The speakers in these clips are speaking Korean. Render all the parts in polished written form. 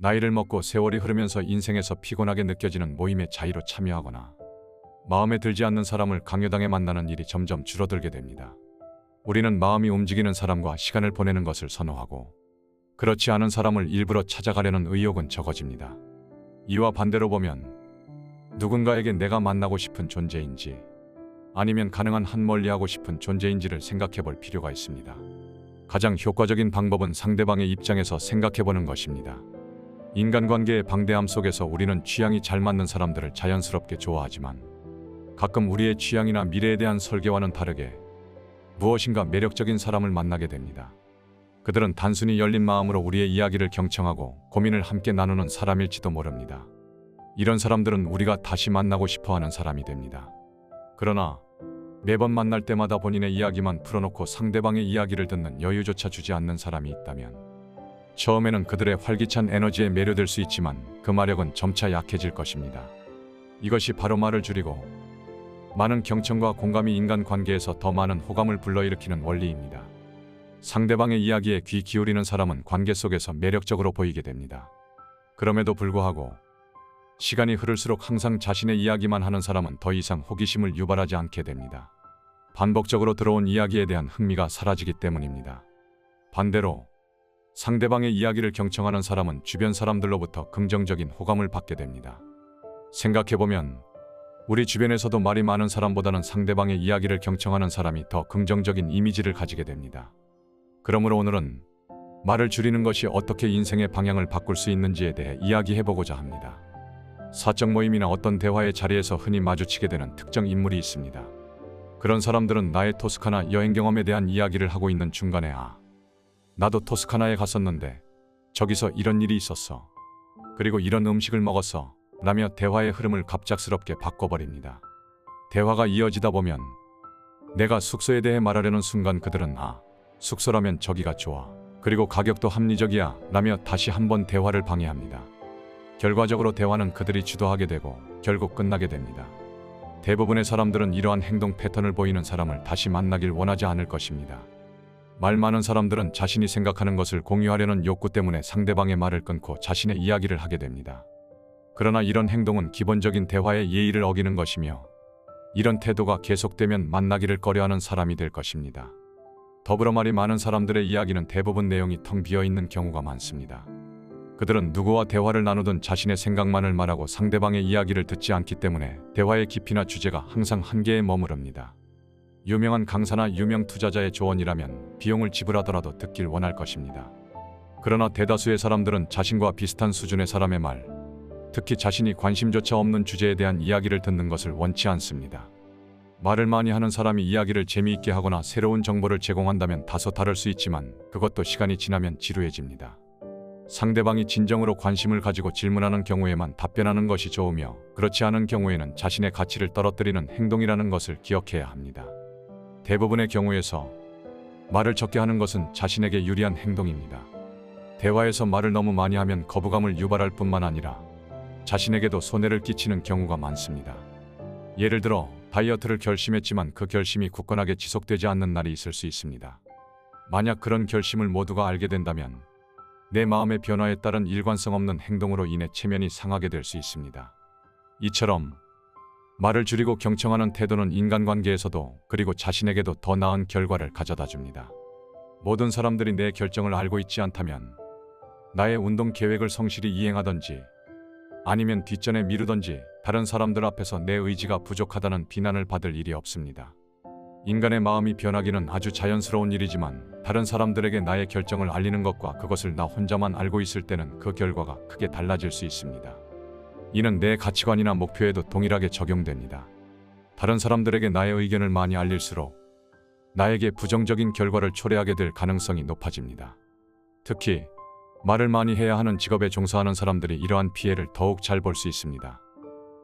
나이를 먹고 세월이 흐르면서 인생에서 피곤하게 느껴지는 모임에 자의로 참여하거나 마음에 들지 않는 사람을 강요당해 만나는 일이 점점 줄어들게 됩니다. 우리는 마음이 움직이는 사람과 시간을 보내는 것을 선호하고 그렇지 않은 사람을 일부러 찾아가려는 의욕은 적어집니다. 이와 반대로 보면 누군가에게 내가 만나고 싶은 존재인지 아니면 가능한 한 멀리하고 싶은 존재인지를 생각해 볼 필요가 있습니다. 가장 효과적인 방법은 상대방의 입장에서 생각해 보는 것입니다. 인간관계의 방대함 속에서 우리는 취향이 잘 맞는 사람들을 자연스럽게 좋아하지만 가끔 우리의 취향이나 미래에 대한 설계와는 다르게 무엇인가 매력적인 사람을 만나게 됩니다. 그들은 단순히 열린 마음으로 우리의 이야기를 경청하고 고민을 함께 나누는 사람일지도 모릅니다. 이런 사람들은 우리가 다시 만나고 싶어하는 사람이 됩니다. 그러나 매번 만날 때마다 본인의 이야기만 풀어놓고 상대방의 이야기를 듣는 여유조차 주지 않는 사람이 있다면 처음에는 그들의 활기찬 에너지에 매료될 수 있지만 그 마력은 점차 약해질 것입니다. 이것이 바로 말을 줄이고 많은 경청과 공감이 인간관계에서 더 많은 호감을 불러일으키는 원리입니다. 상대방의 이야기에 귀 기울이는 사람은 관계 속에서 매력적으로 보이게 됩니다. 그럼에도 불구하고 시간이 흐를수록 항상 자신의 이야기만 하는 사람은 더 이상 호기심을 유발하지 않게 됩니다. 반복적으로 들어온 이야기에 대한 흥미가 사라지기 때문입니다. 반대로 상대방의 이야기를 경청하는 사람은 주변 사람들로부터 긍정적인 호감을 받게 됩니다. 생각해보면 우리 주변에서도 말이 많은 사람보다는 상대방의 이야기를 경청하는 사람이 더 긍정적인 이미지를 가지게 됩니다. 그러므로 오늘은 말을 줄이는 것이 어떻게 인생의 방향을 바꿀 수 있는지에 대해 이야기해보고자 합니다. 사적 모임이나 어떤 대화의 자리에서 흔히 마주치게 되는 특정 인물이 있습니다. 그런 사람들은 나의 토스카나 여행 경험에 대한 이야기를 하고 있는 중간에 나도 토스카나에 갔었는데 저기서 이런 일이 있었어. 그리고 이런 음식을 먹었어. 라며 대화의 흐름을 갑작스럽게 바꿔버립니다. 대화가 이어지다 보면 내가 숙소에 대해 말하려는 순간 그들은 숙소라면 저기가 좋아. 그리고 가격도 합리적이야. 라며 다시 한번 대화를 방해합니다. 결과적으로 대화는 그들이 주도하게 되고 결국 끝나게 됩니다. 대부분의 사람들은 이러한 행동 패턴을 보이는 사람을 다시 만나길 원하지 않을 것입니다. 말 많은 사람들은 자신이 생각하는 것을 공유하려는 욕구 때문에 상대방의 말을 끊고 자신의 이야기를 하게 됩니다. 그러나 이런 행동은 기본적인 대화의 예의를 어기는 것이며 이런 태도가 계속되면 만나기를 꺼려하는 사람이 될 것입니다. 더불어 말이 많은 사람들의 이야기는 대부분 내용이 텅 비어있는 경우가 많습니다. 그들은 누구와 대화를 나누든 자신의 생각만을 말하고 상대방의 이야기를 듣지 않기 때문에 대화의 깊이나 주제가 항상 한계에 머무릅니다. 유명한 강사나 유명 투자자의 조언이라면 비용을 지불하더라도 듣길 원할 것입니다. 그러나 대다수의 사람들은 자신과 비슷한 수준의 사람의 말, 특히 자신이 관심조차 없는 주제에 대한 이야기를 듣는 것을 원치 않습니다. 말을 많이 하는 사람이 이야기를 재미있게 하거나 새로운 정보를 제공한다면 다소 다를 수 있지만 그것도 시간이 지나면 지루해집니다. 상대방이 진정으로 관심을 가지고 질문하는 경우에만 답변하는 것이 좋으며 그렇지 않은 경우에는 자신의 가치를 떨어뜨리는 행동이라는 것을 기억해야 합니다. 대부분의 경우에서 말을 적게 하는 것은 자신에게 유리한 행동입니다. 대화에서 말을 너무 많이 하면 거부감을 유발할 뿐만 아니라 자신에게도 손해를 끼치는 경우가 많습니다. 예를 들어 다이어트를 결심했지만 그 결심이 굳건하게 지속되지 않는 날이 있을 수 있습니다. 만약 그런 결심을 모두가 알게 된다면 내 마음의 변화에 따른 일관성 없는 행동으로 인해 체면이 상하게 될 수 있습니다. 이처럼 말을 줄이고 경청하는 태도는 인간관계에서도 그리고 자신에게도 더 나은 결과를 가져다 줍니다. 모든 사람들이 내 결정을 알고 있지 않다면 나의 운동 계획을 성실히 이행하던지 아니면 뒷전에 미루던지 다른 사람들 앞에서 내 의지가 부족하다는 비난을 받을 일이 없습니다. 인간의 마음이 변하기는 아주 자연스러운 일이지만 다른 사람들에게 나의 결정을 알리는 것과 그것을 나 혼자만 알고 있을 때는 그 결과가 크게 달라질 수 있습니다. 이는 내 가치관이나 목표에도 동일하게 적용됩니다. 다른 사람들에게 나의 의견을 많이 알릴수록 나에게 부정적인 결과를 초래하게 될 가능성이 높아집니다. 특히 말을 많이 해야 하는 직업에 종사하는 사람들이 이러한 피해를 더욱 잘 볼 수 있습니다.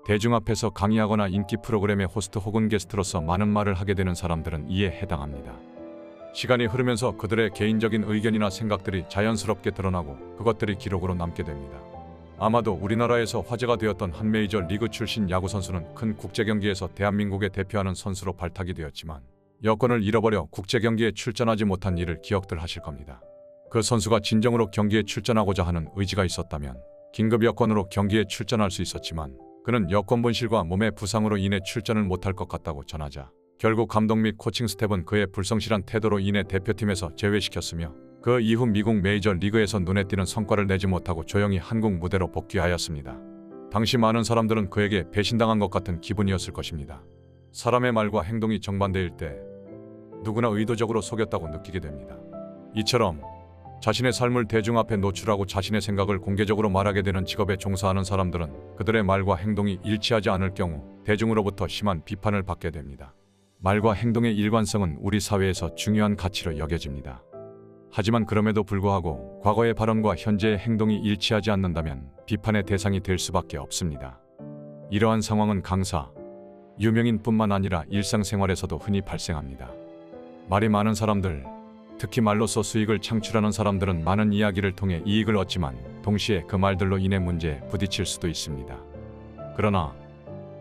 대중 앞에서 강의하거나 인기 프로그램의 호스트 혹은 게스트로서 많은 말을 하게 되는 사람들은 이에 해당합니다. 시간이 흐르면서 그들의 개인적인 의견이나 생각들이 자연스럽게 드러나고 그것들이 기록으로 남게 됩니다. 아마도 우리나라에서 화제가 되었던 한 메이저 리그 출신 야구선수는 큰 국제경기에서 대한민국을 대표하는 선수로 발탁이 되었지만 여권을 잃어버려 국제경기에 출전하지 못한 일을 기억들 하실 겁니다. 그 선수가 진정으로 경기에 출전하고자 하는 의지가 있었다면 긴급 여건으로 경기에 출전할 수 있었지만 그는 여권 분실과 몸의 부상으로 인해 출전을 못할 것 같다고 전하자 결국 감독 및 코칭 스텝은 그의 불성실한 태도로 인해 대표팀에서 제외시켰으며 그 이후 미국 메이저 리그에서 눈에 띄는 성과를 내지 못하고 조용히 한국 무대로 복귀하였습니다. 당시 많은 사람들은 그에게 배신당한 것 같은 기분이었을 것입니다. 사람의 말과 행동이 정반대일 때 누구나 의도적으로 속였다고 느끼게 됩니다. 이처럼 자신의 삶을 대중 앞에 노출하고 자신의 생각을 공개적으로 말하게 되는 직업에 종사하는 사람들은 그들의 말과 행동이 일치하지 않을 경우 대중으로부터 심한 비판을 받게 됩니다. 말과 행동의 일관성은 우리 사회에서 중요한 가치로 여겨집니다. 하지만 그럼에도 불구하고 과거의 발언과 현재의 행동이 일치하지 않는다면 비판의 대상이 될 수밖에 없습니다. 이러한 상황은 강사, 유명인뿐만 아니라 일상생활에서도 흔히 발생합니다. 말이 많은 사람들, 특히 말로써 수익을 창출하는 사람들은 많은 이야기를 통해 이익을 얻지만 동시에 그 말들로 인해 문제에 부딪힐 수도 있습니다. 그러나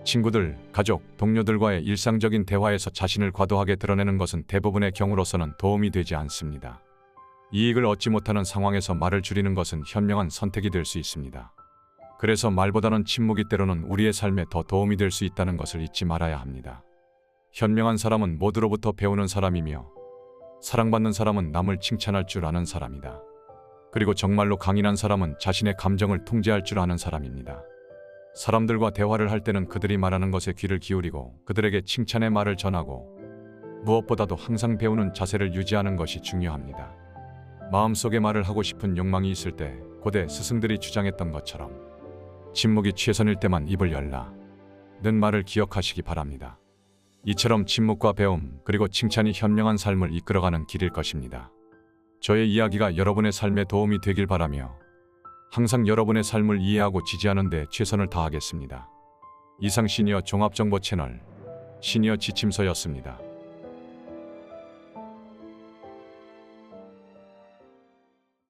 친구들, 가족, 동료들과의 일상적인 대화에서 자신을 과도하게 드러내는 것은 대부분의 경우로서는 도움이 되지 않습니다. 이익을 얻지 못하는 상황에서 말을 줄이는 것은 현명한 선택이 될 수 있습니다. 그래서 말보다는 침묵이 때로는 우리의 삶에 더 도움이 될 수 있다는 것을 잊지 말아야 합니다. 현명한 사람은 모두로부터 배우는 사람이며 사랑받는 사람은 남을 칭찬할 줄 아는 사람이다. 그리고 정말로 강인한 사람은 자신의 감정을 통제할 줄 아는 사람입니다. 사람들과 대화를 할 때는 그들이 말하는 것에 귀를 기울이고 그들에게 칭찬의 말을 전하고 무엇보다도 항상 배우는 자세를 유지하는 것이 중요합니다. 마음속에 말을 하고 싶은 욕망이 있을 때 고대 스승들이 주장했던 것처럼 침묵이 최선일 때만 입을 열라 는 말을 기억하시기 바랍니다. 이처럼 침묵과 배움 그리고 칭찬이 현명한 삶을 이끌어가는 길일 것입니다. 저의 이야기가 여러분의 삶에 도움이 되길 바라며 항상 여러분의 삶을 이해하고 지지하는 데 최선을 다하겠습니다. 이상 시니어 종합정보 채널 시니어 지침서였습니다.